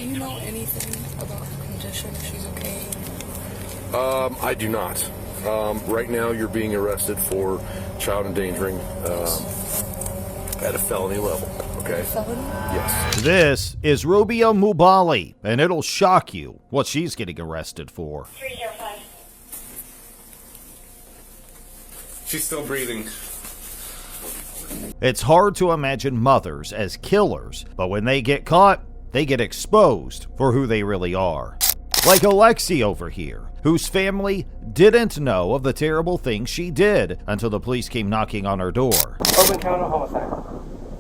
Do you know anything about her condition? If she's okay? I do not. Right now, you're being arrested for child endangering at a felony level. Okay. Felony? Yes. This is Rubia Mubali, and it'll shock you what she's getting arrested for. 305. She's still breathing. It's hard to imagine mothers as killers, but when they get caught, they get exposed for who they really are. Like Alexi over here, whose family didn't know of the terrible things she did until the police came knocking on her door. Open count of homicide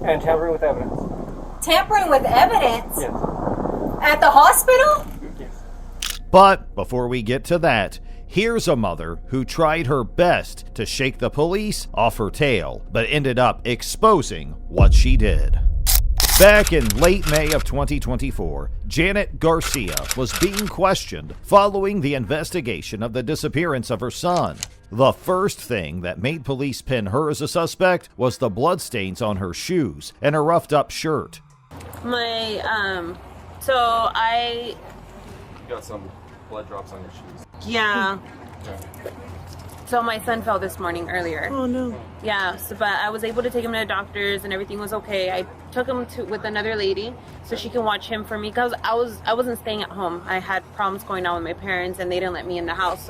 and tampering with evidence. Tampering with evidence? Yes. At the hospital? Yes. But before we get to that, here's a mother who tried her best to shake the police off her tail, but ended up exposing what she did. Back in late May of 2024, Janet Garcia was being questioned following the investigation of the disappearance of her son. The first thing that made police pin her as a suspect was the bloodstains on her shoes and a roughed up shirt. You Got some blood drops on your shoes. Yeah. So my son fell this morning earlier. Oh no. Yeah, but I was able to take him to the doctors and everything was okay. I took him with another lady so she can watch him for me because I wasn't staying at home. I had problems going on with my parents and they didn't let me in the house.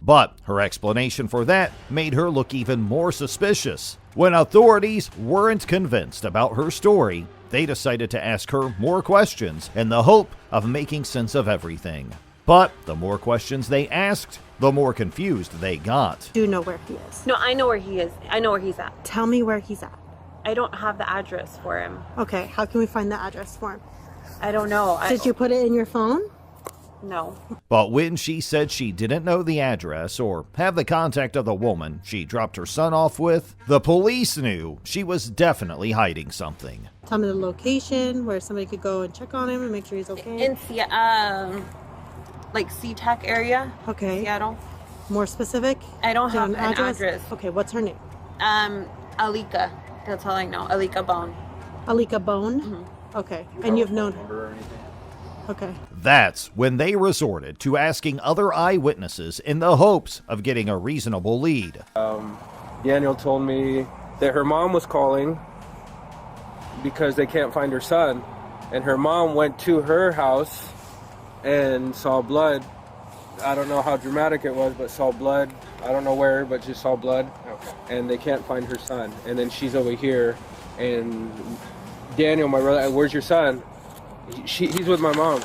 But her explanation for that made her look even more suspicious. When authorities weren't convinced about her story, they decided to ask her more questions in the hope of making sense of everything. But the more questions they asked, the more confused they got. Do you know where he is? No, I know where he is. I know where he's at. Tell me where he's at. I don't have the address for him. Okay, how can we find the address for him? I don't know. Did you put it in your phone? No. But when she said she didn't know the address or have the contact of the woman she dropped her son off with, the police knew she was definitely hiding something. Tell me the location where somebody could go and check on him and make sure he's okay. In like SeaTac area. Okay. Seattle. More specific? I don't have an address. Okay, what's her name? Alika. That's all I know. Alika Bone. Alika Bone? Mm-hmm. Okay. And you've known her? Okay. That's when they resorted to asking other eyewitnesses in the hopes of getting a reasonable lead. Daniel told me that her mom was calling because they can't find her son. And her mom went to her house and saw blood. I don't know how dramatic it was, but saw blood. I don't know where, but just saw blood. Okay. And they can't find her son. And then she's over here, and Daniel, my brother, where's your son? He's with my mom.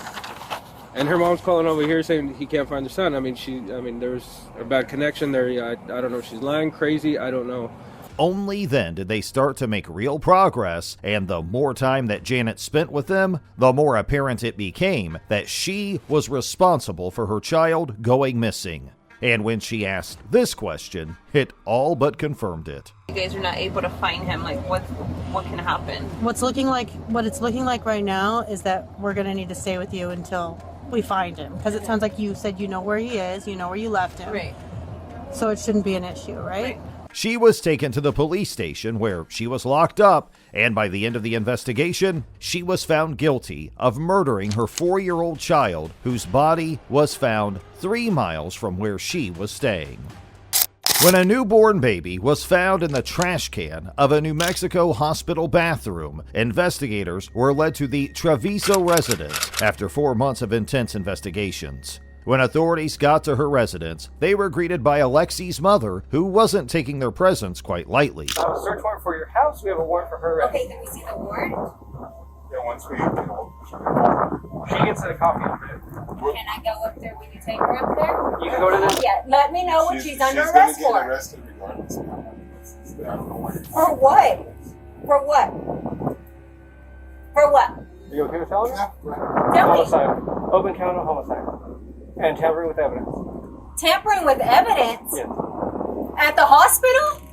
And her mom's calling over here saying he can't find her son. I mean, there was a bad connection there. I don't know if she's lying, crazy, I don't know. Only then did they start to make real progress, and the more time that Janet spent with them, the more apparent it became that she was responsible for her child going missing. And when she asked this question, it all but confirmed it. You guys are not able to find him. Like, what can happen? What it's looking like right now is that we're going to need to stay with you until we find him. Because it sounds like you said you know where he is, you know where you left him. Right. So it shouldn't be an issue, right? She was taken to the police station where she was locked up, and by the end of the investigation, she was found guilty of murdering her 4-year-old child, whose body was found 3 miles from where she was staying. When a newborn baby was found in the trash can of a New Mexico hospital bathroom, investigators were led to the Treviso residence after 4 months of intense investigations. When authorities got to her residence, they were greeted by Alexi's mother, who wasn't taking their presence quite lightly. Search warrant for your house. We have a warrant for her. Okay, can we see the warrant? Yeah, once we She gets a copy of it. Can I go up there? Will you take her up there? You can go to the... Yeah, let me know when she's under arrest for. arrested regardless. For what? For what? For what? Are you okay with telling us? Tell me. Homicide. Open count of homicide. And tampering with evidence. Tampering with evidence? Yes. At the hospital?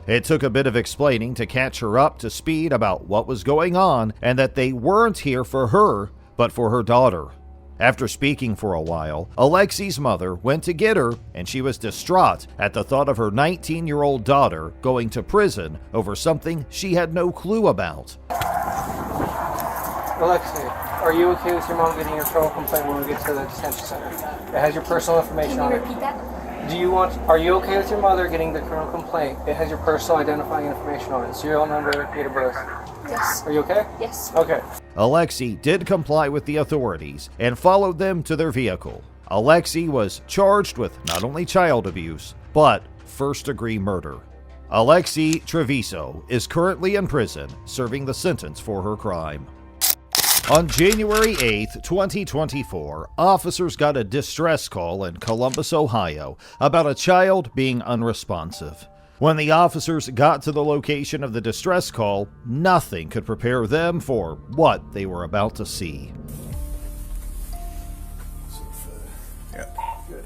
It took a bit of explaining to catch her up to speed about what was going on and that they weren't here for her, but for her daughter. After speaking for a while, Alexi's mother went to get her, and she was distraught at the thought of her 19-year-old daughter going to prison over something she had no clue about. Alexi, Are you okay with your mom getting your criminal complaint when we get to the detention center? It has your personal information on it. Repeat that? Are you okay with your mother getting the criminal complaint? It has your personal identifying information on it. Serial number, date of birth. Yes. Are you okay? Yes. Okay. Alexi did comply with the authorities and followed them to their vehicle. Alexi was charged with not only child abuse, but first-degree murder. Alexi Treviso is currently in prison, serving the sentence for her crime. On January 8, 2024, officers got a distress call in Columbus, Ohio, about a child being unresponsive. When the officers got to the location of the distress call, nothing could prepare them for what they were about to see. Yeah, good.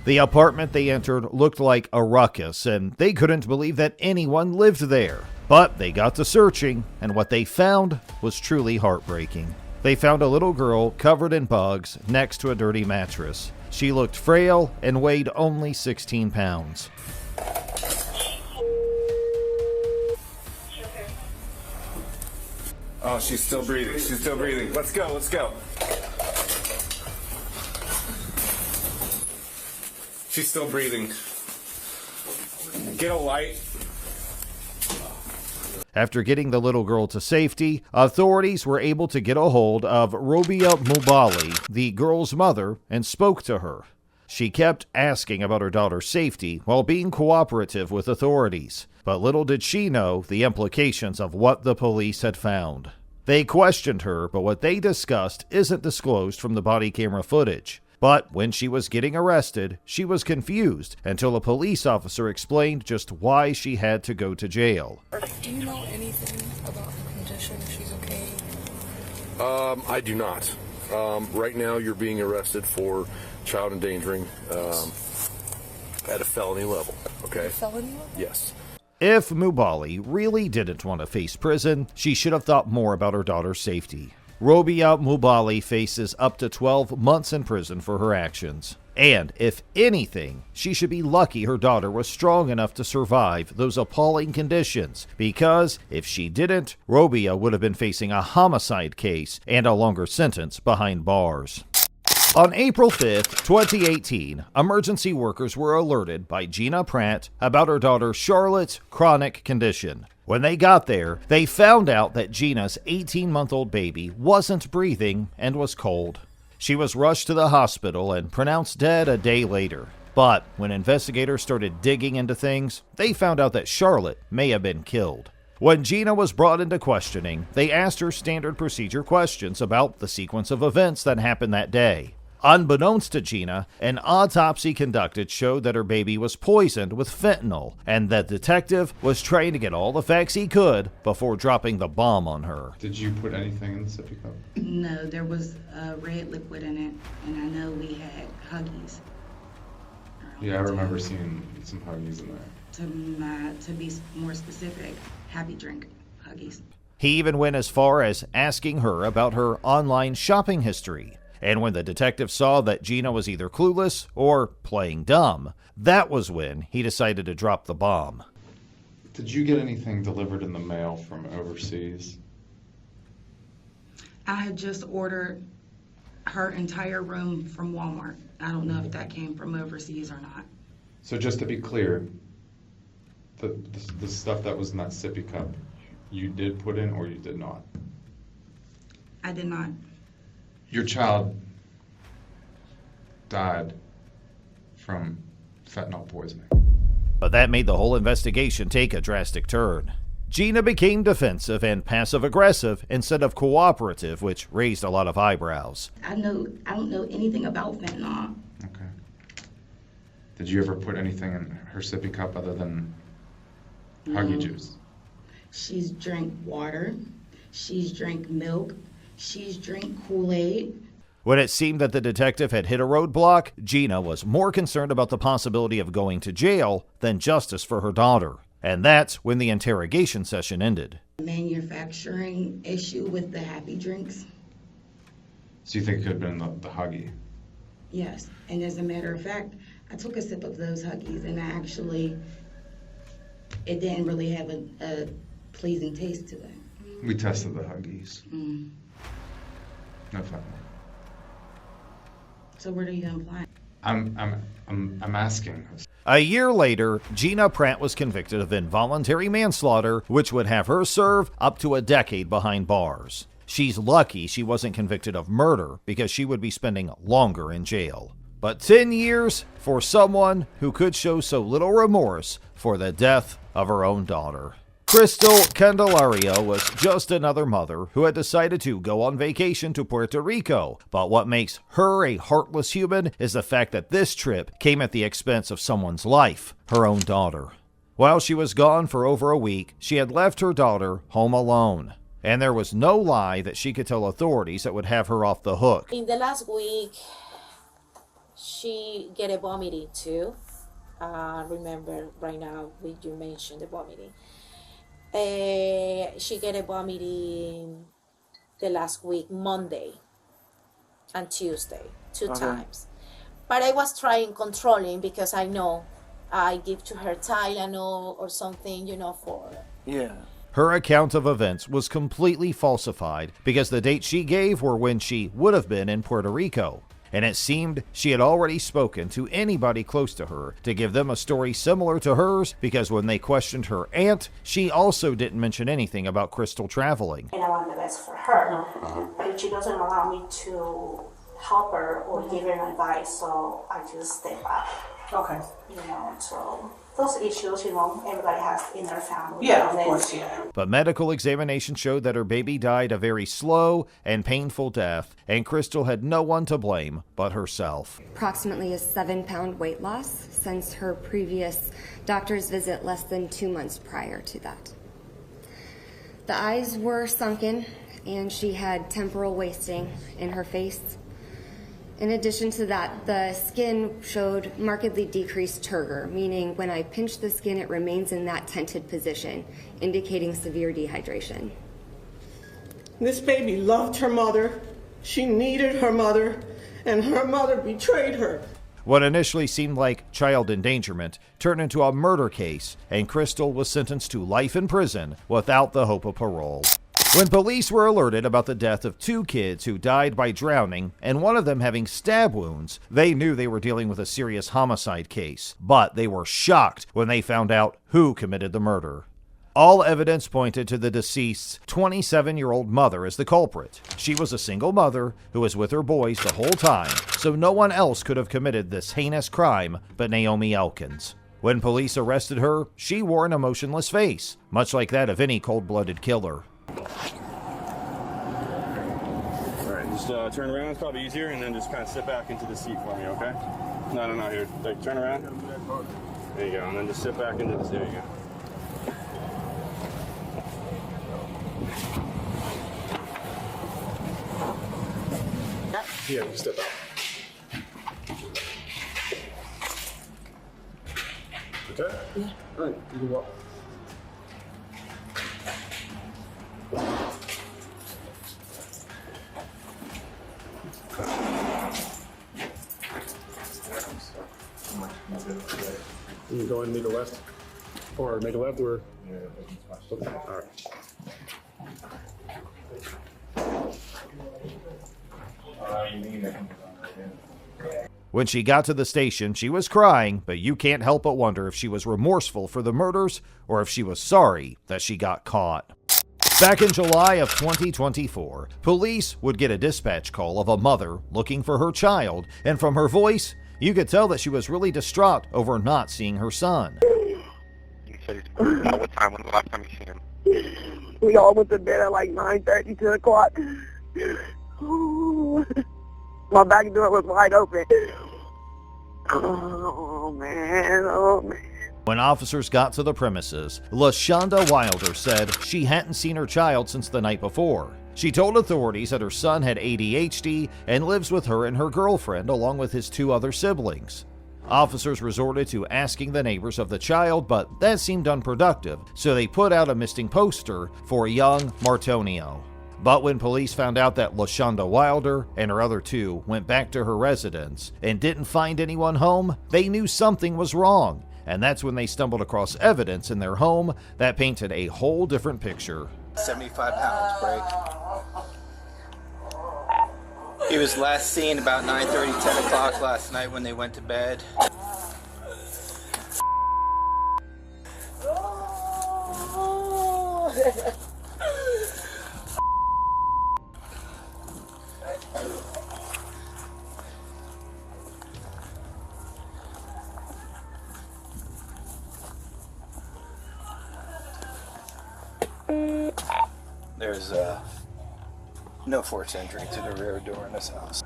The apartment they entered looked like a ruckus, and they couldn't believe that anyone lived there. But they got to searching, and what they found was truly heartbreaking. They found a little girl covered in bugs next to a dirty mattress. She looked frail and weighed only 16 pounds. Oh, she's still breathing. She's still breathing. Let's go. Let's go. She's still breathing. Get a light. After getting the little girl to safety, authorities were able to get a hold of Robia Mubali, the girl's mother, and spoke to her. She kept asking about her daughter's safety while being cooperative with authorities, but little did she know the implications of what the police had found. They questioned her, but what they discussed isn't disclosed from the body camera footage. But when she was getting arrested, she was confused until a police officer explained just why she had to go to jail. Do you know anything about her condition? If she's okay? I do not. Right now, you're being arrested for child endangering at a felony level. Okay. Felony level? Yes. If Mubali really didn't want to face prison, she should have thought more about her daughter's safety. Robia Mubali faces up to 12 months in prison for her actions. And if anything, she should be lucky her daughter was strong enough to survive those appalling conditions, because if she didn't, Robia would have been facing a homicide case and a longer sentence behind bars. On April 5th, 2018, emergency workers were alerted by Gina Pratt about her daughter Charlotte's chronic condition. When they got there, they found out that Gina's 18-month-old baby wasn't breathing and was cold. She was rushed to the hospital and pronounced dead a day later. But when investigators started digging into things, they found out that Charlotte may have been killed. When Gina was brought into questioning, they asked her standard procedure questions about the sequence of events that happened that day. Unbeknownst to Gina, an autopsy conducted showed that her baby was poisoned with fentanyl, and that detective was trying to get all the facts he could before dropping the bomb on her. Did you put anything in the sippy cup? No, there was red liquid in it, and I know we had Huggies. Yeah, I remember seeing some Huggies in there. To be more specific, Happy Drink Huggies. He even went as far as asking her about her online shopping history. And when the detective saw that Gina was either clueless or playing dumb, that was when he decided to drop the bomb. Did you get anything delivered in the mail from overseas? I had just ordered her entire room from Walmart. I don't know if that came from overseas or not. So just to be clear, the stuff that was in that sippy cup, you did put in or you did not? I did not. Your child died from fentanyl poisoning. But that made the whole investigation take a drastic turn. Gina became defensive and passive-aggressive instead of cooperative, which raised a lot of eyebrows. I don't know anything about fentanyl. Okay. Did you ever put anything in her sippy cup other than Huggy juice? She's drank water. She's drank milk. She's drank Kool-Aid. When it seemed that the detective had hit a roadblock, Gina was more concerned about the possibility of going to jail than justice for her daughter. And that's when the interrogation session ended. Manufacturing issue with the Happy Drinks. So you think it could have been the Huggy? Yes, and as a matter of fact, I took a sip of those Huggies, and it didn't really have a pleasing taste to it. We tested the Huggies. Mm. No fun. So what are you implying? I'm asking. A year later, Gina Pratt was convicted of involuntary manslaughter, which would have her serve up to a decade behind bars. She's lucky she wasn't convicted of murder because she would be spending longer in jail. But 10 years for someone who could show so little remorse for the death of her own daughter. Crystal Candelaria was just another mother who had decided to go on vacation to Puerto Rico. But what makes her a heartless human is the fact that this trip came at the expense of someone's life, her own daughter. While she was gone for over a week, she had left her daughter home alone. And there was no lie that she could tell authorities that would have her off the hook. In the last week, she get a vomiting too. Remember right now, you mentioned the vomiting. She get a vomiting the last week, Monday and Tuesday, two times. But I was trying controlling because I know I give to her Tylenol or something, for... Yeah. Her account of events was completely falsified because the dates she gave were when she would have been in Puerto Rico. And it seemed she had already spoken to anybody close to her to give them a story similar to hers, because when they questioned her aunt, she also didn't mention anything about Crystal traveling. And I want the best for her, but if she doesn't allow me to help her or give her advice, so I just step back. Okay. So those issues, everybody has in their family. Yeah, of course, yeah. But medical examination showed that her baby died a very slow and painful death, and Crystal had no one to blame but herself. Approximately a 7-pound weight loss since her previous doctor's visit less than 2 months prior to that. The eyes were sunken, and she had temporal wasting in her face. In addition to that, the skin showed markedly decreased turgor, meaning when I pinch the skin, it remains in that tented position, indicating severe dehydration. This baby loved her mother, she needed her mother, and her mother betrayed her. What initially seemed like child endangerment turned into a murder case, and Crystal was sentenced to life in prison without the hope of parole. When police were alerted about the death of 2 kids who died by drowning and one of them having stab wounds, they knew they were dealing with a serious homicide case. But they were shocked when they found out who committed the murder. All evidence pointed to the deceased's 27-year-old mother as the culprit. She was a single mother who was with her boys the whole time, so no one else could have committed this heinous crime but Naomi Elkins. When police arrested her, she wore an emotionless face, much like that of any cold-blooded killer. Alright, just turn around, it's probably easier, and then just kind of sit back into the seat for me, okay? No, here. Like, turn around. There you go, and then just sit back into the seat. There you go. Yeah, step out. Okay? Yeah. All right, you can walk. You can go ahead and make a left, or make a left, or okay. All right. When she got to the station, she was crying, but you can't help but wonder if she was remorseful for the murders or if she was sorry that she got caught. Back in July of 2024, police would get a dispatch call of a mother looking for her child, and from her voice, you could tell that she was really distraught over not seeing her son. You said what time? When was the last time you seen him? We all went to bed at like 9:30, 10 o'clock. My back door was wide open. Oh man. When officers got to the premises, LaShonda Wilder said she hadn't seen her child since the night before. She told authorities that her son had ADHD and lives with her and her girlfriend along with his 2 other siblings. Officers resorted to asking the neighbors of the child, but that seemed unproductive, so they put out a missing poster for young Martonio. But when police found out that LaShonda Wilder and her other two went back to her residence and didn't find anyone home, they knew something was wrong. And that's when they stumbled across evidence in their home that painted a whole different picture. 75 pounds break. He was last seen about 9:30, 10 o'clock last night when they went to bed. There's no forced entry to the rear door in this house.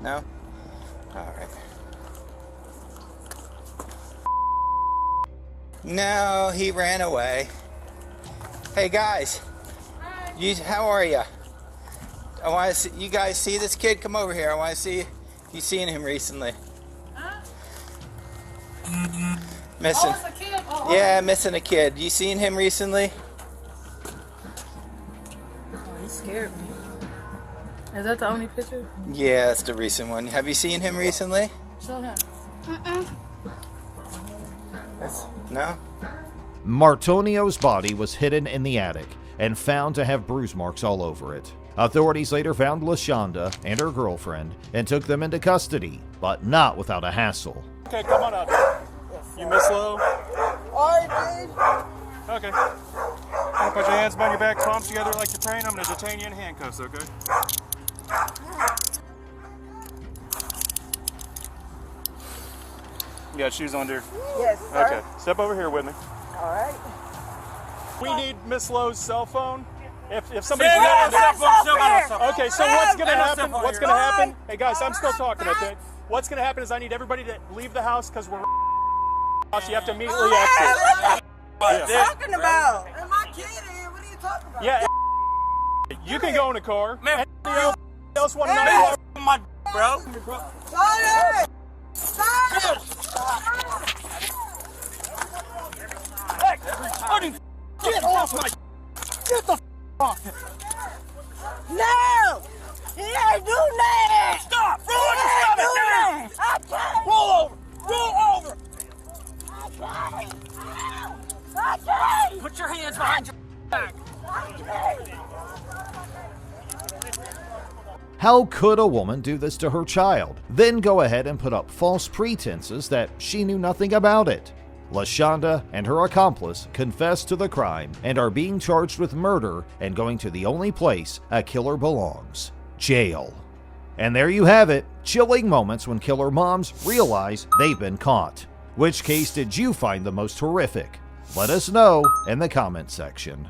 No? Alright. No, he ran away. Hey guys, how are you? I want to see you guys. See this kid? Come over here. I want to see you seen him recently. Missing. Oh, it's a kid. Oh, Yeah, missing a kid. You seen him recently? he scared me. Is that the only picture? Yeah, that's the recent one. Have you seen him recently? Show him. No? Martonio's body was hidden in the attic and found to have bruise marks all over it. Authorities later found LaShonda and her girlfriend and took them into custody, but not without a hassle. Okay, come on up. You Miss Lowe? I did. Okay. Now put your hands behind your back, palms together like you're praying. I'm going to detain you in handcuffs, okay? You got shoes on, dear? Yes, sir. Okay. Step over here with me. All right. We need Miss Lowe's cell phone. If somebody's okay, so what's gonna happen? What's gonna happen? Hey guys, I'm still talking. Okay. What's gonna happen is I need everybody to leave the house because we're. You have to immediately exit. What are you talking about? And my kid here. What are you talking about? Yeah. You can go in the car. Man, anybody else want to know? My bro. Sorry. Get off my. Get the off. No! He ain't do that! Stop! Roll your stomach down! Roll over! Roll over! I Put your hands behind your back. How could a woman do this to her child, then go ahead and put up false pretenses that she knew nothing about it? LaShonda and her accomplice confessed to the crime and are being charged with murder and going to the only place a killer belongs, jail. And there you have it, chilling moments when killer moms realize they've been caught. Which case did you find the most horrific? Let us know in the comment section.